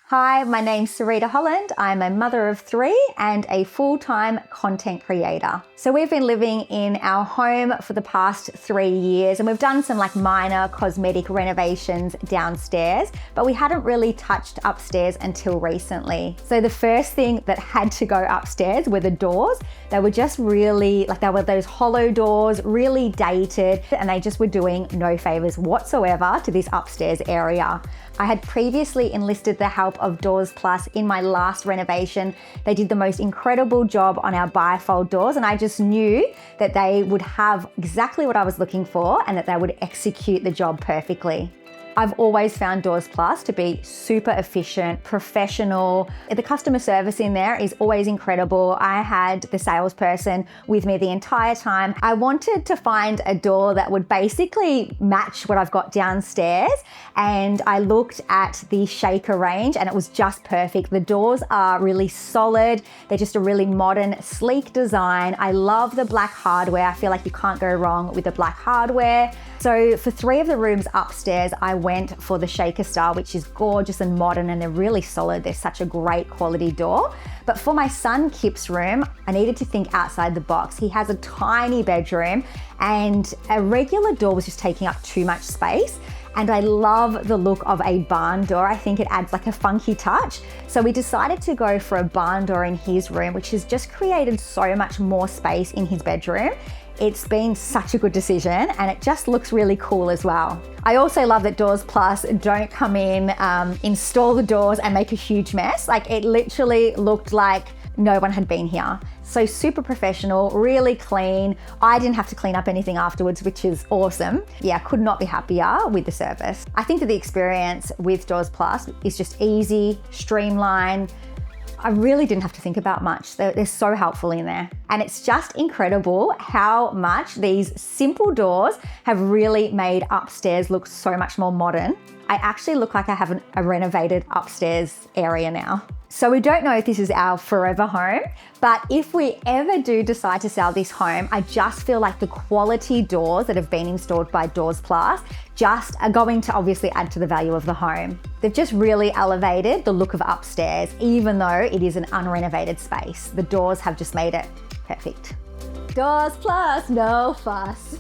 Hi, my name's Sarita Holland. I'm a mother of 3 and a full-time content creator. So we've been living in our home for the past 3 years and we've done some minor cosmetic renovations downstairs, but we hadn't really touched upstairs until recently. So the first thing that had to go upstairs were the doors. They were just really, they were those hollow doors, really dated, and they just were doing no favors whatsoever to this upstairs area. I had previously enlisted the help of Doors Plus in my last renovation. They did the most incredible job on our bifold doors, and I just knew that they would have exactly what I was looking for and that they would execute the job perfectly. I've always found Doors Plus to be super efficient, professional. The customer service in there is always incredible. I had the salesperson with me the entire time. I wanted to find a door that would basically match what I've got downstairs, and I looked at the shaker range and it was just perfect. The doors are really solid. They're just a really modern, sleek design. I love the black hardware. I feel like you can't go wrong with the black hardware. So for 3 of the rooms upstairs, I went for the shaker style, which is gorgeous and modern, and they're really solid. They're such a great quality door. But for my son Kip's room, I needed to think outside the box. He has a tiny bedroom and a regular door was just taking up too much space. And I love the look of a barn door. I think it adds a funky touch. So we decided to go for a barn door in his room, which has just created so much more space in his bedroom. It's been such a good decision and it just looks really cool as well. I also love that Doors Plus don't come in, install the doors and make a huge mess. It literally looked like no one had been here. So super professional, really clean. I didn't have to clean up anything afterwards, which is awesome. Yeah, could not be happier with the service. I think that the experience with Doors Plus is just easy, streamlined. I really didn't have to think about much. They're so helpful in there. And it's just incredible how much these simple doors have really made upstairs look so much more modern. I actually look like I have a renovated upstairs area now. So we don't know if this is our forever home, but if we ever do decide to sell this home, I just feel like the quality doors that have been installed by Doors Plus just are going to obviously add to the value of the home. They've just really elevated the look of upstairs, even though it is an unrenovated space. The doors have just made it perfect. Doors Plus, no fuss.